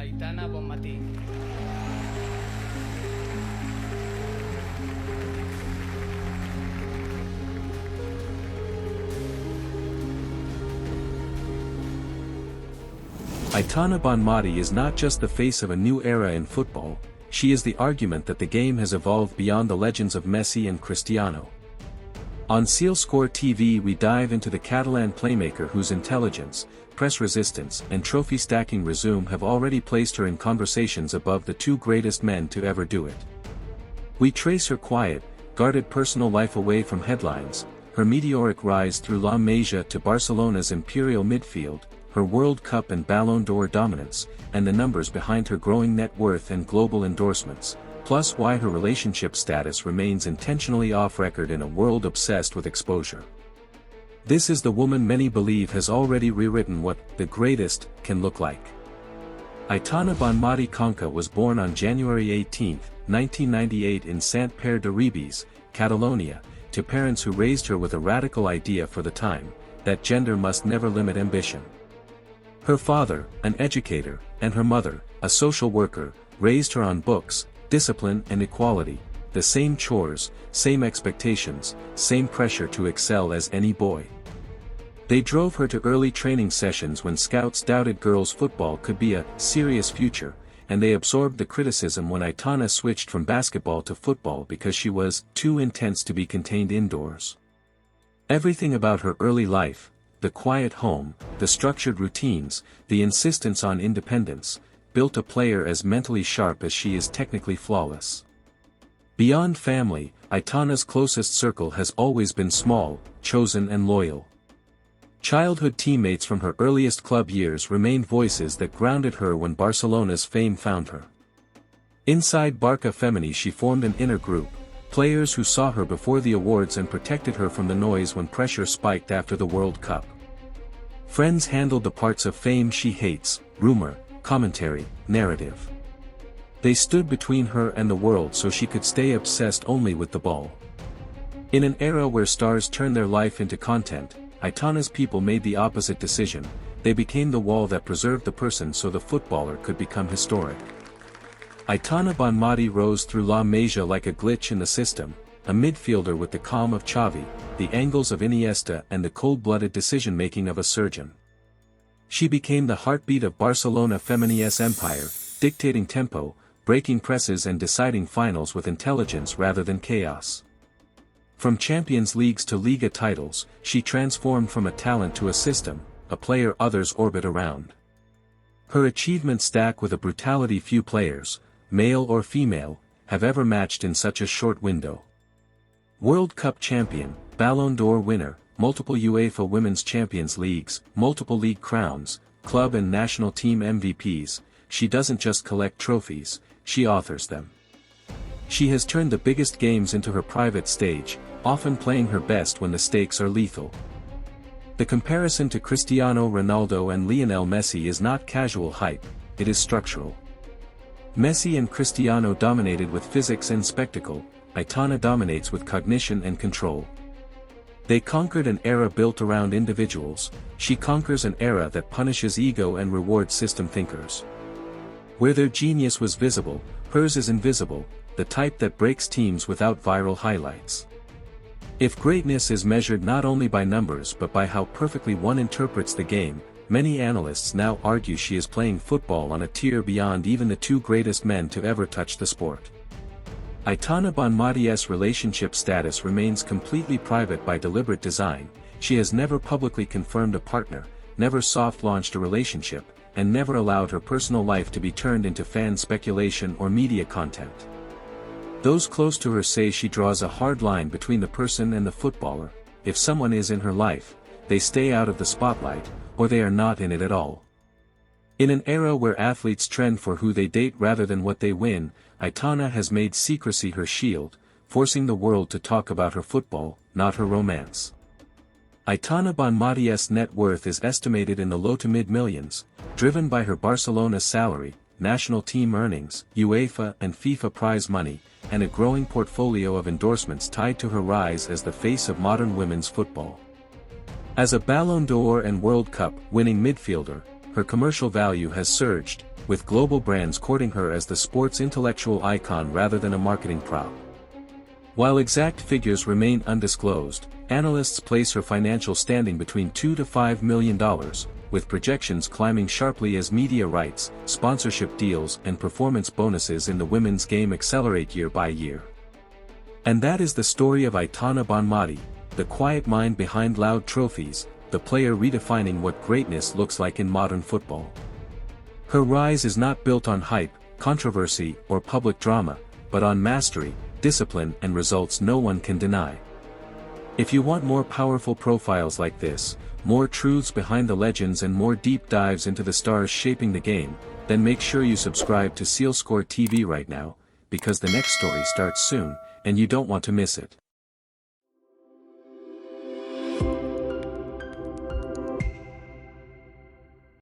Aitana Bonmatí. Aitana Bonmatí is not just the face of a new era in football, she is the argument that the game has evolved beyond the legends of Messi and Cristiano. On CeleScore TV we dive into the Catalan playmaker whose intelligence, press resistance and trophy-stacking resume have already placed her in conversations above the two greatest men to ever do it. We trace her quiet, guarded personal life away from headlines, her meteoric rise through La Masia to Barcelona's imperial midfield, her World Cup and Ballon d'Or dominance, and the numbers behind her growing net worth and global endorsements, plus why her relationship status remains intentionally off-record in a world obsessed with exposure. This is the woman many believe has already rewritten what the greatest can look like. Aitana Bonmatí Conca was born on January 18, 1998 in Sant Pere de Ribes, Catalonia, to parents who raised her with a radical idea for the time, that gender must never limit ambition. Her father, an educator, and her mother, a social worker, raised her on books, discipline and equality, the same chores, same expectations, same pressure to excel as any boy. They drove her to early training sessions when scouts doubted girls' football could be a serious future, and they absorbed the criticism when Aitana switched from basketball to football because she was too intense to be contained indoors. Everything about her early life, the quiet home, the structured routines, the insistence on independence, built a player as mentally sharp as she is technically flawless. Beyond family, Aitana's closest circle has always been small, chosen and loyal. Childhood teammates from her earliest club years remained voices that grounded her when Barcelona's fame found her. Inside Barca Femení she formed an inner group, players who saw her before the awards and protected her from the noise when pressure spiked after the World Cup. Friends handled the parts of fame she hates, rumor, commentary, narrative. They stood between her and the world so she could stay obsessed only with the ball. In an era where stars turned their life into content, Aitana's people made the opposite decision, they became the wall that preserved the person so the footballer could become historic. Aitana Bonmatí rose through La Masia like a glitch in the system, a midfielder with the calm of Xavi, the angles of Iniesta and the cold-blooded decision-making of a surgeon. She became the heartbeat of Barcelona Femeni's empire, dictating tempo, breaking presses and deciding finals with intelligence rather than chaos. From Champions Leagues to Liga titles, she transformed from a talent to a system, a player others orbit around. Her achievements stack with a brutality few players, male or female, have ever matched in such a short window. World Cup champion, Ballon d'Or winner, multiple UEFA Women's Champions Leagues, multiple league crowns, club and national team MVPs, she doesn't just collect trophies, she authors them. She has turned the biggest games into her private stage, often playing her best when the stakes are lethal. The comparison to Cristiano Ronaldo and Lionel Messi is not casual hype, it is structural. Messi and Cristiano dominated with physics and spectacle, Aitana dominates with cognition and control. They conquered an era built around individuals, she conquers an era that punishes ego and rewards system thinkers. Where their genius was visible, hers is invisible, the type that breaks teams without viral highlights. If greatness is measured not only by numbers but by how perfectly one interprets the game, many analysts now argue she is playing football on a tier beyond even the two greatest men to ever touch the sport. Aitana Bonmatí's relationship status remains completely private by deliberate design, she has never publicly confirmed a partner, never soft-launched a relationship, and never allowed her personal life to be turned into fan speculation or media content. Those close to her say she draws a hard line between the person and the footballer, if someone is in her life, they stay out of the spotlight, or they are not in it at all. In an era where athletes trend for who they date rather than what they win, Aitana has made secrecy her shield, forcing the world to talk about her football, not her romance. Aitana Bonmatí's net worth is estimated in the low to mid-millions, driven by her Barcelona salary, national team earnings, UEFA and FIFA prize money, and a growing portfolio of endorsements tied to her rise as the face of modern women's football. As a Ballon d'Or and World Cup winning midfielder, her commercial value has surged, with global brands courting her as the sport's intellectual icon rather than a marketing prop. While exact figures remain undisclosed, analysts place her financial standing between $2 to $5 million, with projections climbing sharply as media rights, sponsorship deals and performance bonuses in the women's game accelerate year by year. And that is the story of Aitana Bonmatí, the quiet mind behind loud trophies, the player redefining what greatness looks like in modern football. Her rise is not built on hype, controversy or public drama, but on mastery, discipline and results no one can deny. If you want more powerful profiles like this, more truths behind the legends and more deep dives into the stars shaping the game, then make sure you subscribe to CeleScore TV right now, because the next story starts soon, and you don't want to miss it.